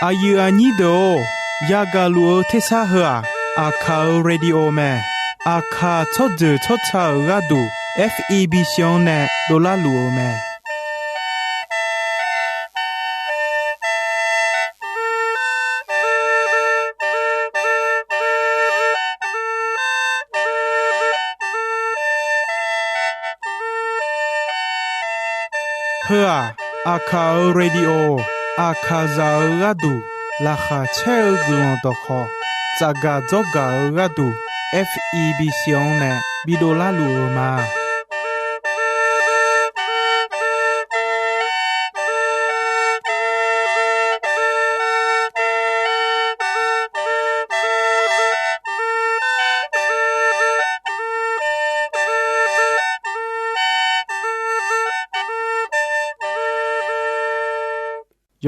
อายุอันนี้โดยากาลัวเทสาหัวอาคาเรดิโอแมอาคาชดเจอชดชาระดู FEB ชงเนโดลาลัวแมเพื่ออาคาเรดิโออาคาซาระดูราคาเชลกลอนตอคอจากาจอการะดู FEB ชงเนบิโดลาลัวมา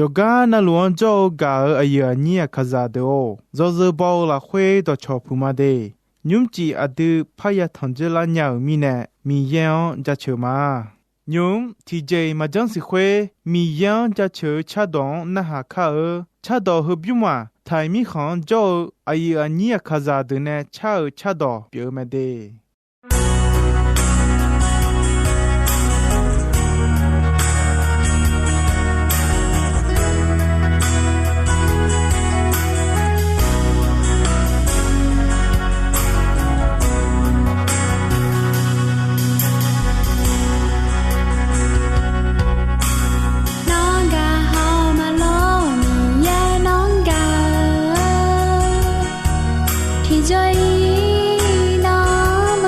โยกานาลวนโจกาอายุอันนี้ขจาเดโอโจโจบอลาเควดอชอพูมาเดยุมจีอดืพยาทันเจลาญามีเนมีเยงจะเชมายุมทีเจมาจังสิเควมีเยงจะเชชาดองนะหาคาชาดอฮบิวมาไทมีขันโจอายุอันนี้ขจาเดเนชาดอเปียวมาเดใจน้ำ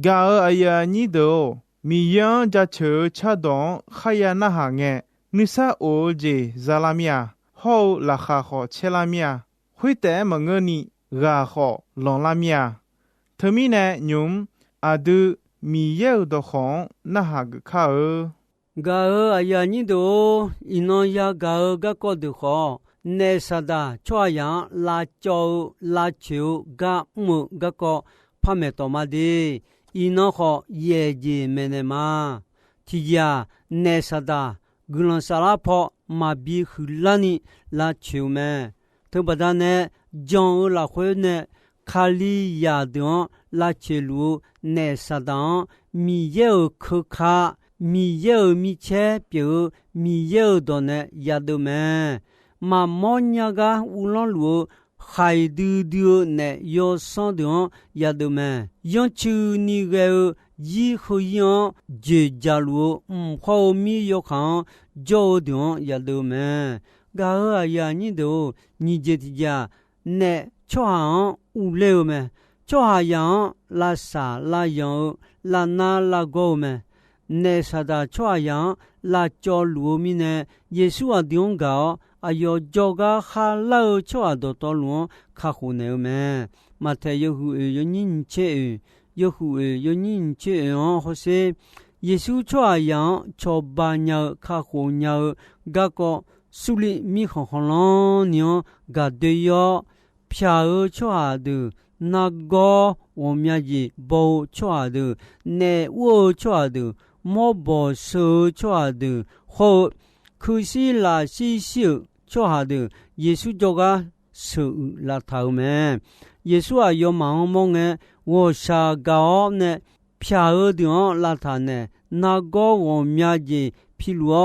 กาอายานีโดมียังจะเชอชาดองขยานาหางเงนิสาโอเจซาลามียฮอลาคาขอเชลามียหุยแต่มงนีกาขอลองลามียเธอมีแนยุมอาดูมีเยอดของนาหากข้ากาอายานีโดอินอยากากะกอดูขอเนสดาชัวยังลาโจลาชิวกะมุกะกอพะเมตอมาดีอินอขอเยจีเมเนมาทิยาเนสดากุลันสาราพอมาบีขุลานิลาชิวเมทุบดาเนจงลาขวยเนคาลียาดอนลาเชลูเนสดามีเยอคุคามีเยอมีเชเปียวมีเยอดอนเนยาดูเมมามอนยากาอุลอนลูไข่ดูเนยอซอนดอนยาดูเมยอนชูนิเกอยีขุยอนเจจาลูขอมียอคังโจดอนยาดูเมกาอายานิโดนิเจติจาเนชอหังอุเลวเมชอหายังลาซาลายังลานาลาโกเมเนสดาชอยังลาจอลูมิเนเยซูอดิองกาอายอจอกาคาลาชอดตอลวนคาคูเนเมมาเทยหูยนินเชยหูยนินเชอโฮเซเยซูชอยังชอบาญาคาคูญากะกอสุลิมิขอนลอนเนียกาเดยอพยาชอดูนาโกวอมยาจีโบชอดูเนวชอดูมอบอโซชอดูโฮคุซิลาซิซิชอดูเยซูจกาสุลาทาวเมเยซูอายอมามงเงวชากาเนพยาดูลาทาเนนาโกวอมยาจีพิลัว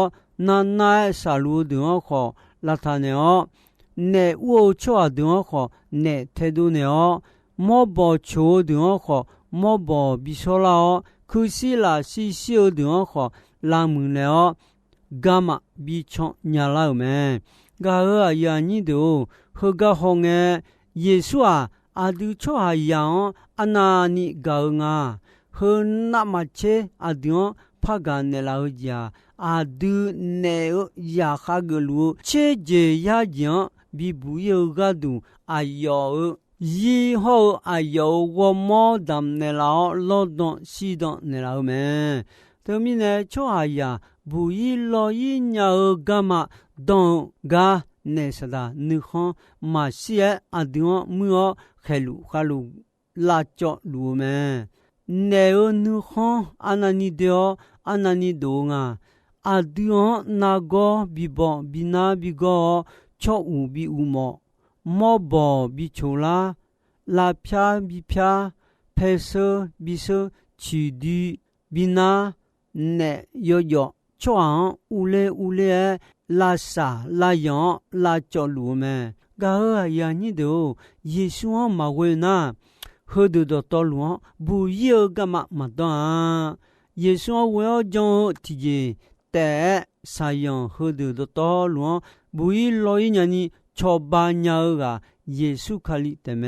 นานาสาลูดูขอลาทาเนอเนวชอดูขอเนเทดูเนอมอบอโชดูขอมอบอบิโซลาคุซิลาซิซิดูขอลามุเนอกามาบิชอนญาลาเมกาอายานีโดฮกะฮงเงเยซูอาดูชอหายังอนานิกางาฮนามาเชอาดูพากาเนลาจาอาดูเนยาคากลูเชเจยาจังบิบุยกาดูอายอยีโฮอายอวมอดัมเนลาลอดอนซีดอนเนลาเมเทมิเนชอหายาบุยลอยิญากามาดอนกาเนสดานึขอนมาเสียอดูมัวเขลุคาลุลาจอลูเมเนอนึขอนอานานิเดออานานิโดงาอาดูนาโกบิบอนบินาบิโกชออูบิอูมอมอบอบิโชลาลาพยาบิพยาเพเซบิเซชีดีบินาเนยอยอชออังอูเลลาซาลายองลาจอลูเมกาอายานิโดเยซูมาเวนาฮดดตอลวบุยกะมาดอนเยซูเวอจงติเจแต่สายังฮดดตอลวบุยลอยญานีชอบาญากาเยซูคาลิเตเม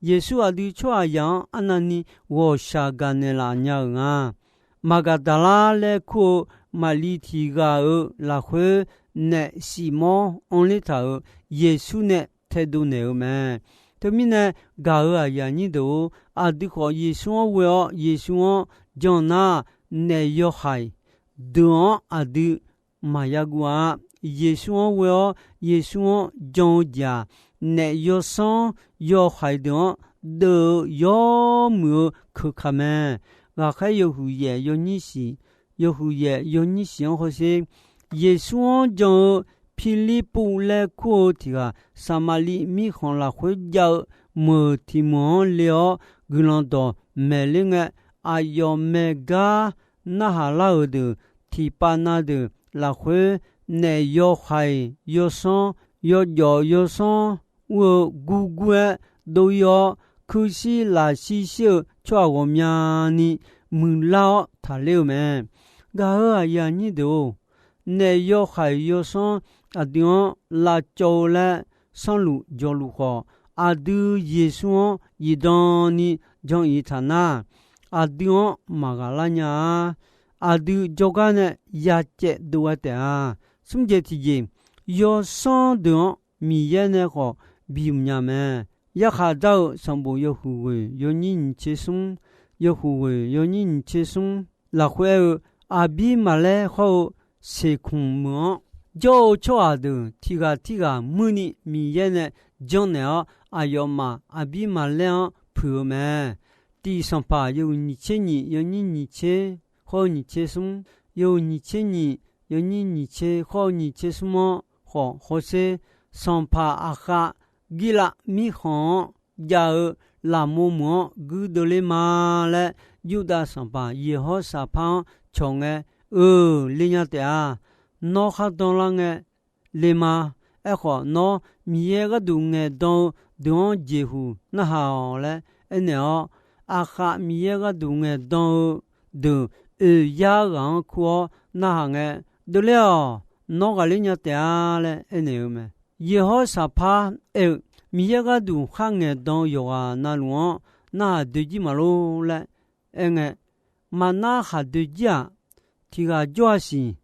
เยซูอดีชัวยังอนานิวอชากาเนลาญางามากาดาลาเลคูมาลิทิกาลาเควเนซิมอนออนเลตาเยซูเนเทดูเนเมทมิเนกาอายานิโดอดีขอเยซูเวอเยซูจอนาเนยอไฮดอนอดีมายากัวเยซูเวอเยซูจงจาเนยอซอนยอไฮดอนเดยอมือคุคาเมกาใครยหูเยยนิสิยหูเยยนิสิโฮเซเยซูจงพิลิปูเลคูติกาสามาลีมีของลาคุยามือทิมอนเลอกุลันโตเมลิงอายอเมกานาฮาลาอดทิปานาดลาคุเนยอไฮยอซอนยอยอซอนวกูกูโดยคุซิลาซิเชชัววมยานิมุลาทาเลเมกาอายานิโดเนยอไฮยอซอนอดิอนลาโจเลซอนลูจอลูขออาดูเยซูยีดอนิจงอีทานา阿丢马嘎拉呀，阿丢就干呢亚节多的啊，什么节体节？要上丢米耶呢个比唔呀咩？一下到上部有护卫，有人接送，有护卫，有人接送，那会阿比马来后是空么？就错的，提个母尼米耶呢，将呢阿要嘛阿比马来婆咩？第上把有你切你，有你切，好你切送，有你切你，有你切，好你切什么？好些上把阿哈。吉拉米行呀拉木木古德里马嘞，有的上班也好上班穷诶，里亚的啊，那哈当啷个里马，好那米耶个东诶当当结婚那好嘞，呢啊哈米耶个东诶当当亚人过那行诶，得了那个里亚的啊嘞，呢么？也好上班米耶个都行诶当有啊那路那对几马路嘞嘛那哈对几啊提个抓是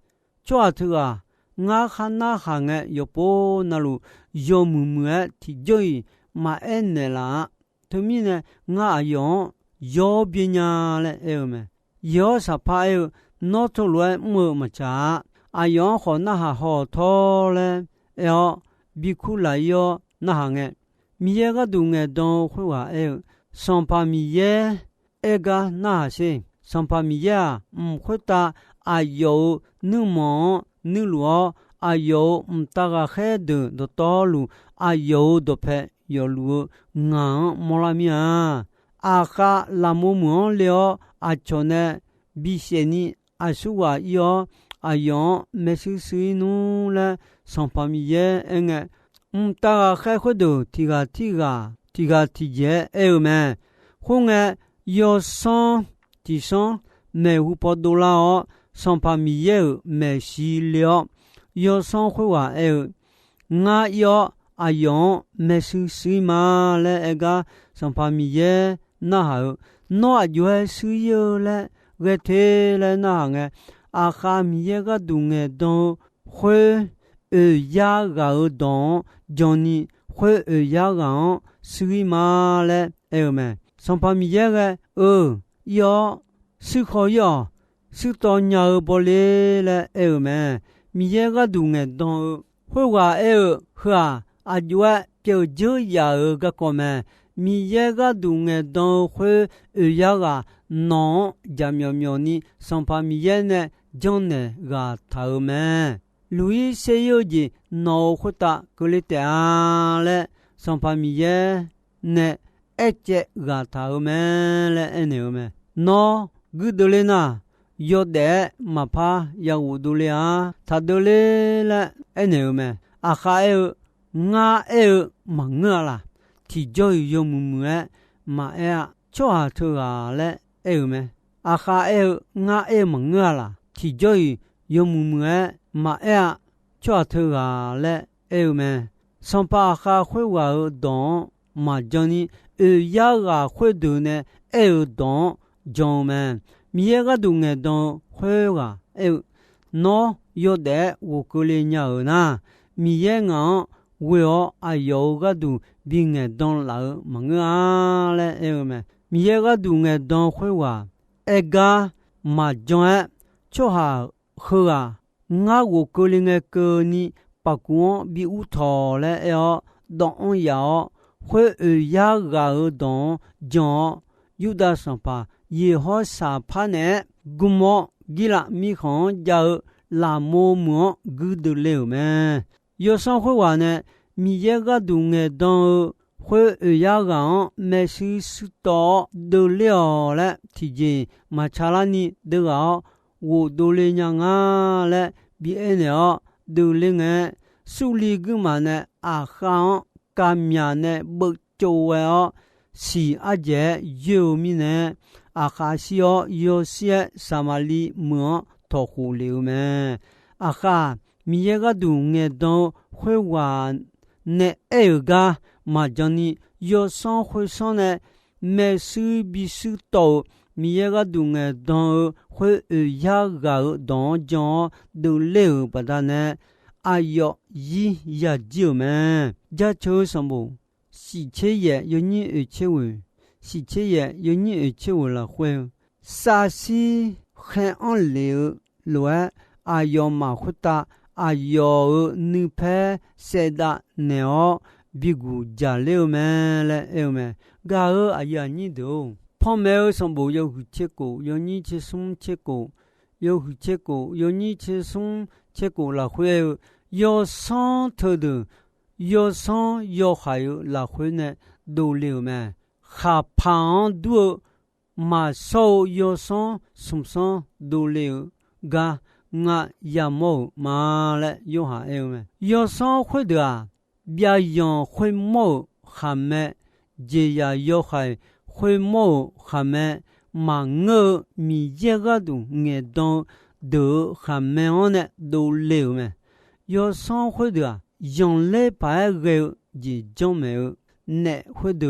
抓头啊我看那行诶有波那路有木木诶提追嘛呢啦对面呢我用有边呀嘞么有上班那头路木嘛查用好那哈好拖嘞要比苦来哟，那行诶，米耶个东诶当会话上把米耶个那些上把米耶会打有你么你路有大个海的的道路有的拍有路莫拉米啊哈拉木木了就呢比些你说话哟用没事事弄了。上把米耶大家开会都提个节么后要上地上没五百多啦上把米耶没洗了要上会话我要用没事事嘛嘞个上把米耶那好那有需要嘞个天嘞那哈米耶个东诶都会亚个当将你会亚个水嘛嘞么上把米耶个要是可要是到鸟不嘞嘞么米耶个东诶当会话呵有就亚个么米耶个东诶当会亚个孬加喵你上把米耶呢将呢个头么路易西有的脑回答格里达嘞，上把米耶呢，节个头们嘞，么？脑古德嘞呐，有的嘛怕要乌杜嘞啊，他德嘞嘞，么？还有嘛我啦，提早有木木诶，嘛做下头啊嘞，么？还有嘛我啦，提早有木木诶。嘛抓头啊嘞么上把哈会话当嘛将你亚个会头呢当将们米耶个东诶当会话孬有的我个哩鸟呐米耶个为有个都病诶当老忙啊嘞么米耶个东诶当会话个嘛将做下好啊我个人的个你把光比乌头嘞当要会亚个当将有的上把也好上把呢古么吉拉米行叫拉木木古的了么有上会话呢米耶个东诶当会亚个没事事到得了嘞提前嘛查拉你得个我都来娘啊嘞，比了都来苏里个嘛呢行干面呢不做是节有米呢哈是有些什么里么托付了么哈米耶个东诶都会话呢个嘛将你有上会上呢没事比事到米耶个都爱当会亚个当将都留不得呢，哎哟，一呀就们，家求什么？喜切也有你切问，喜切也有你切问了会，啥西很安流乱，哎哟马虎大，哎哟女派谁的鸟？比古家留们了，有们，家儿哎呀你都。旁边上部有切过，有你去送切过，有切过，有你去送切过了会有上头的，有上有还有了会呢都留嘛，下旁都马手有上送上都留个我也冇嘛了，有还有嘛，有上会的啊，别样会冇还没，这呀有还。会冇下面马我米一个都爱当都下面我呢都留嘛，要上会的用来白个也就没有，那会的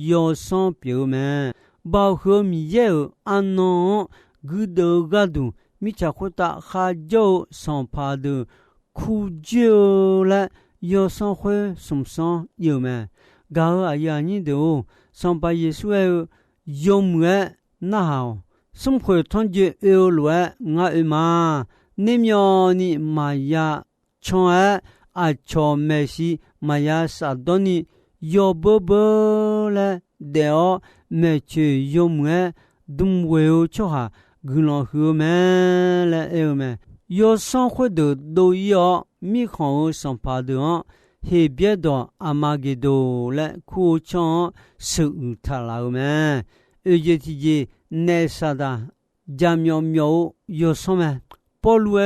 要上表嘛，包括米一安弄个都个都米家会打下就上爬的苦久了，要上会什么上有嘛，搞啊呀你都。上把耶稣用个那好，生活团结有乱我嘛，你苗你玛雅从而啊从没西玛雅撒多尼有不不了的哦，没去用个东为就哈，个人后面了有没？有生活的都要米好上爬的哦。黑别的阿玛给多了苦唱手他老们，而且自己那啥的家苗苗有什么？保罗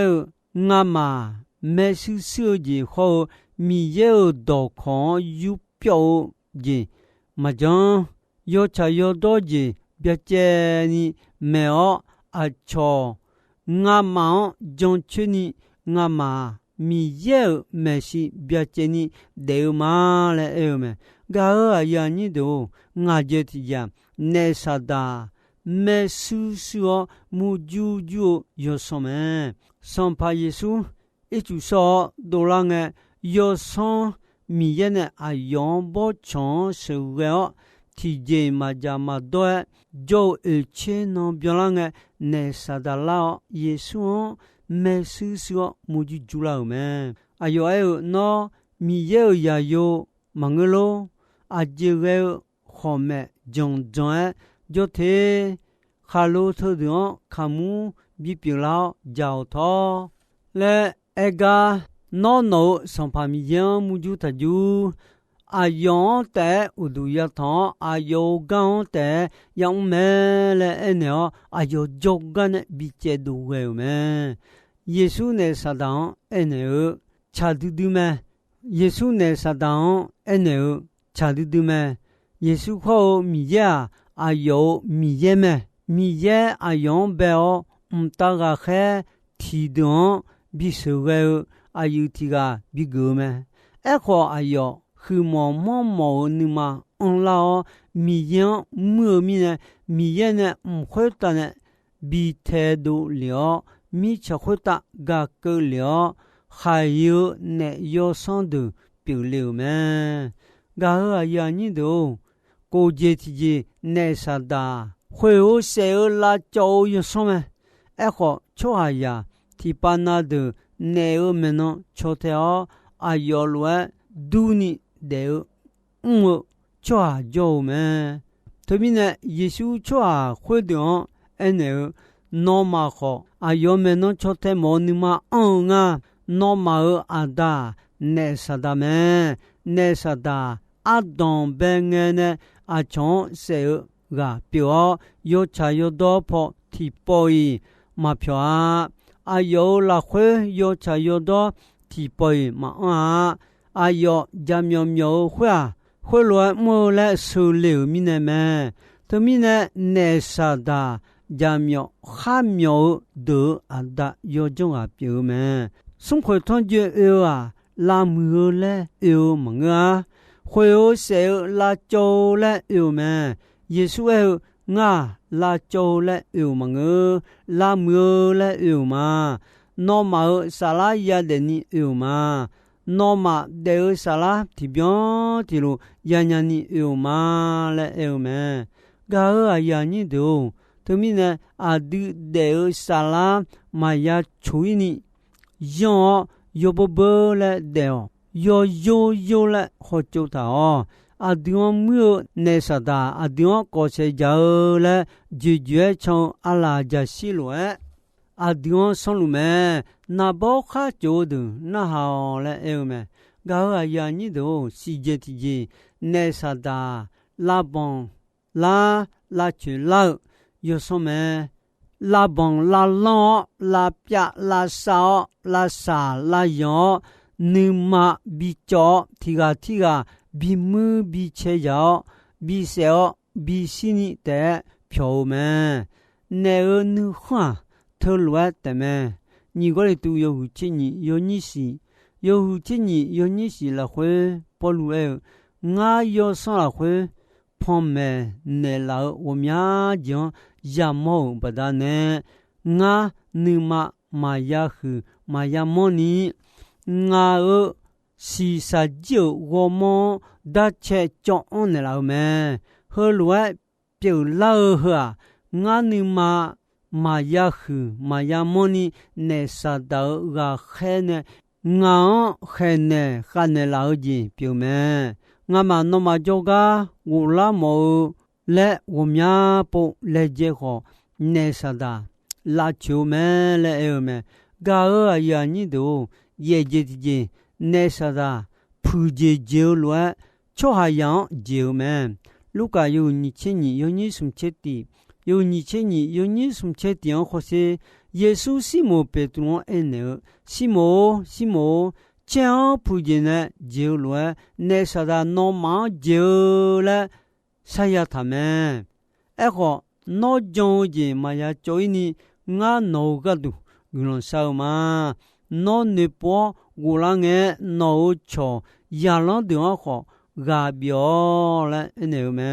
阿妈没事手机后米有多看有标记，马上有茶有多记，别介你没有啊错，阿妈将去你阿妈。米有没事，别介你得嘛了有没？个啊呀你都我觉得呀，那啥的没事说木就有什么？上怕耶稣一就说多了个有上米也呢啊用不长手个，体检嘛加嘛多，就切能别了个那啥的了耶稣。没事说木就住了嘛，哎呦哎呦，那米有也有忙个咯，啊这个后面种种就听哈喽头的看木比比老教他来那个那上旁米样木就他就。啊用的我都要谈，啊有讲的用没了呢，啊有做个呢比这多个嘛。耶稣呢撒旦呢查嘟嘟嘛，耶稣呢撒旦呢查嘟嘟嘛，耶稣靠米呀啊有米耶嘛，米耶啊用白哦，大个还提动比手个啊有提个比个嘛，靠啊有。คือหมอนึมาอันลามียังเมื่อมีเนี่ยมีเนี่ยค่อยตาเนี่ยบีเทดูเหลียวมีจะค่อยตากาเกเหลียวหายอยู่เนี่ยยอสันดูเปียวเหลียวแม่กาอย่างนี้ดูกูเจติเจเนี่ยสัตา会有谁来教育什么？好，就还呀，提巴那的内尔们呢，就条啊要乱ดูนี่เดี๋ยวชัวโยมทวีเนี่ยเยซูชัวคุยเดียวเนี่ยนอมาขออายุเมนชดเทมอนิมางานอมาอาดาเนสดาเมเนสดาอาดองเบงเนอาชงเสกาเปียวโยชายโยดอพอที่ปอยมาเปียวอายุละคุยโยชายโยดอที่ปอยมา哎呦，家苗苗会会乱木来收留米呢嘛？他米呢那啥的家苗还苗都啊的有种啊表嘛？生活团结有啊，拉木来有么啊？会有谁拉椒来有嘛？耶稣有ငါလာကြောလက်ဥမငေလာမျိုးလက်ဥမာနောမဆာလာရတဲ့နိဥမာနောမဒေဆာလာတိပြောတီလိုယာညာနိဥမာလက်ဥမဲဂါအယာညိတုသူမိနဲ့အာဒုဒေဆာလာမယာချွိနိယောယောဘဘလက်ဒေယောယောလက်ဟောကျတာအဒွန်မြို့နေစတာအဒွန်ကိုစေကြောလက်ကြွကြွချောင်းအလာကြရှိလွယ်အဒွန်ဆုံးလူမဲနဘောခါကျိုးသူနဟောင်းလက်အဲမဲဂါယာညိတုစီဂျတီဂျီနေစတာလာပွန်လာချူလောက်ယောဆုံးမဲလာပွန်လာလောလာပြလာဆောလာစာလာယောနိမဘီချောတီဂါဘီမူဘီချေယောဘီဆေယောဘီစီနီတဲ့ဖြောမဲနေနုခွာထလွတ်တမဲညီကိုရတူယောဟုချင်းညီယောညီစီယောဟုချင်းညီယောညီစီလာခွေပေါ်လူအဲငါယောဆောလာခွေဖော်မဲနေလာဝမြာဂျွန်ယမောပဒနေငါနိမမာယာဟုမာယာမောနီငါစီစာဂျိုဝမောဒတ်ချေကြောင်းနေလာမဲဟလွယ်ပြုလာဟာငါနိမာယာဟုမာယာမောနီနေစာဒါဂါခဲနေငါခဲနေခနေလာကြီးပြုမဲငါမနောမကြောကဝလာမောလက်ဝမြပုလက်ကျဲခေါ်နေစာဒါလာချိုမဲလဲအဲမဲဂါအယာညိတို့ရဲ့ကြည်ကြီးနေစသာဖူဂျေဂျေလွတ်ချောဟာယောင်ဂျေမဲလူကာယုန်ညချင်းညယုန်ညဆုံချက်တီယုန်ညချင်းညယုန်ညဆုံချက်တီအောင်ခေါ်စေယေရှုစီမိုပေတရုံအနေစီမိုချောင်းဖူဂျေနဲ့ဂျေလွတ်နေစသာနောမဂျေလာဆယာသမဲအခုနောဂျုံဂျေမယာချိုင်းနီငါနောကဒူဂလွန်ဆောမာနောနေပေါ်ဂူလာငဲနောချောယာလန်ဒေါခေါ်ဂါပြောလဲအနေမဲ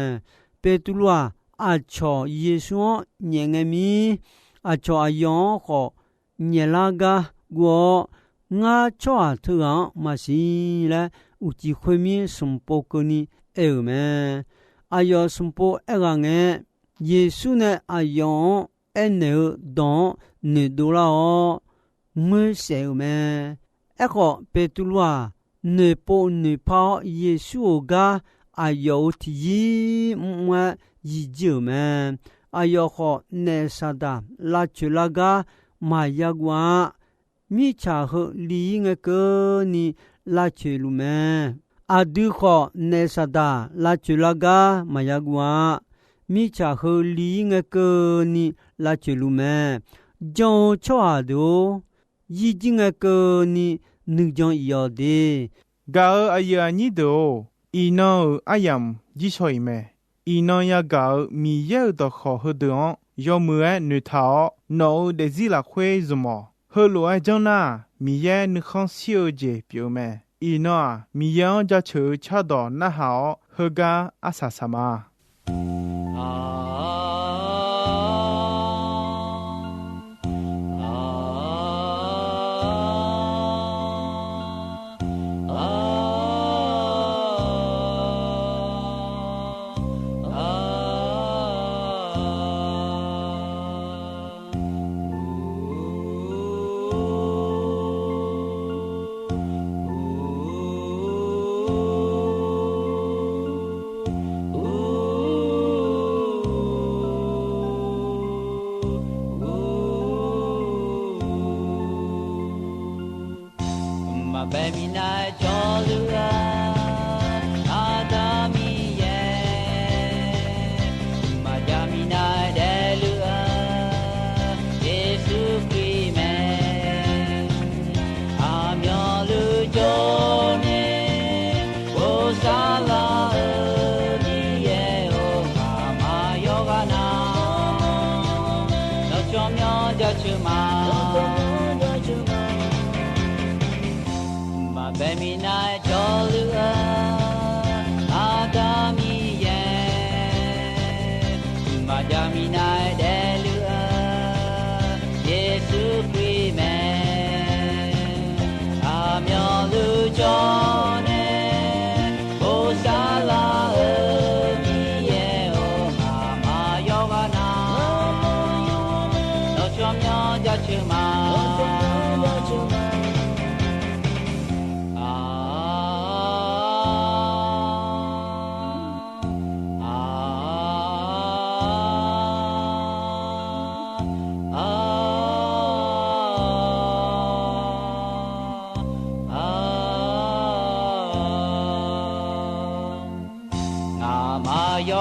ပေတူလွာအချောယေရှုညငမီအချောအယောခေါ်ညလာဂါဂောငါချောထူအောင်မရှိလဲဥကြည်ခွေမင်းစံပုကနီအဲမဲအယောစံပုအဲကငဲယေရှုနဲ့အယောအနေဒေါနေဒူလာငွေဆေမဲအခုပေတူလွာနေပိုနေဖောယေရှုကအယောတီမွာယီဂျမဲအယောခေါ်နေဆာဒါလာချူလာကမာယာကွာမိချာဟလီငကနီလာချူလူမဲအဒုခေါ်နေဆာဒါလာချူလာကမာယာကွာမိချာဟလီငကနီလာချူလူမဲဂျုံချောဒိုယီဂျင်းကနီနုကြောင့်ယောဒီဂါအယာညိတိုဤနောအယမ်ဂျီချွိမဲဤနောယဂါမီရဲတော့ခေါ်ဟဒွန်ယောမွေနွထောနောဒေဇီလာခွေဇမောဟလိုအကြောင်းနာမီရဲနခေါစီယိုဂျေပြိုမဲဤနောမီယောကြချူချတော်နဟောဟဂါအဆာဆမာBemina jolly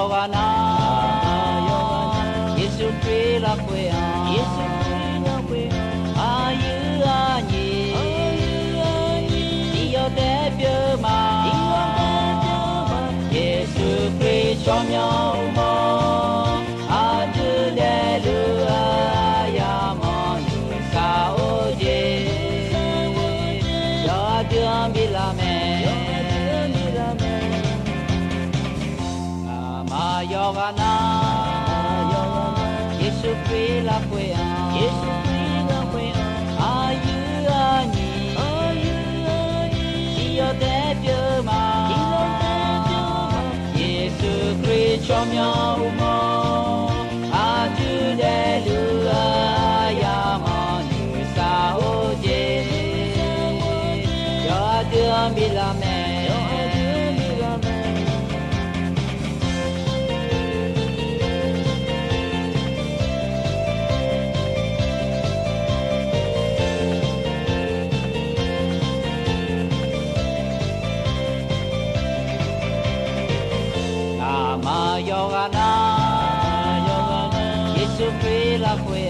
Yohana Giêsu Christ là quê ayu ani Dio te bia ma Giêsu Christ cho nhau mo Hallelujah ya mo sao je Yo Dieu mi la me Ama Yohana Giêsu Christ là quê ayu ani Dio te bia ma Giêsu Christ cho nhau mo Hallelujah ya mo nu sao je Yo Dieu mi la me Yohana Giêsu Christ là quê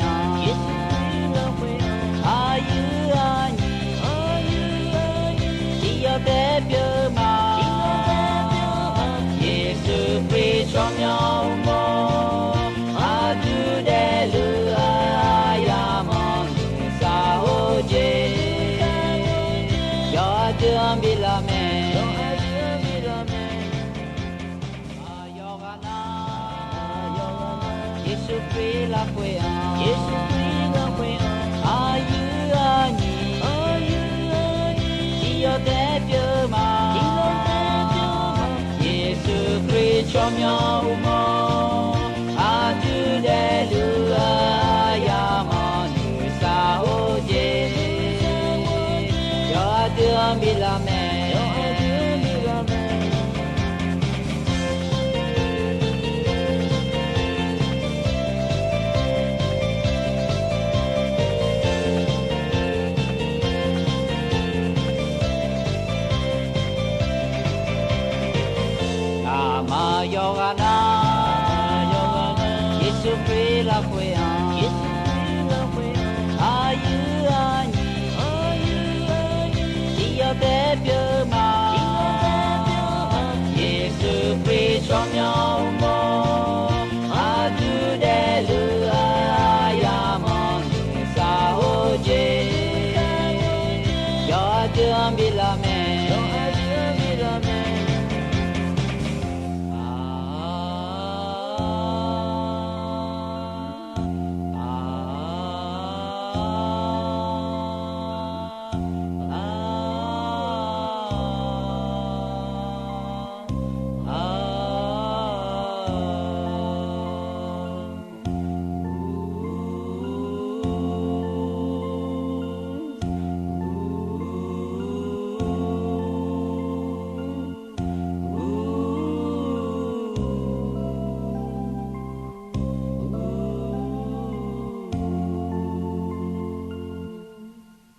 ayu ani Dio te bia ma Giêsu Christ cho nhau mo Hallelujah ya mo sao je Yo Dieu mi la me Giêsu Christ là quê ayu ani Dio te bia ma Giêsu Christ cho nhau mo Hallelujah ya mo nu sao je Yo Dieu mi la me Yohana Giêsu Christ là quê ayu ani Dio te bia ma Giêsu Christ cho nhau mo Hallelujah ya mo nu sao je Yo Dieu mi la me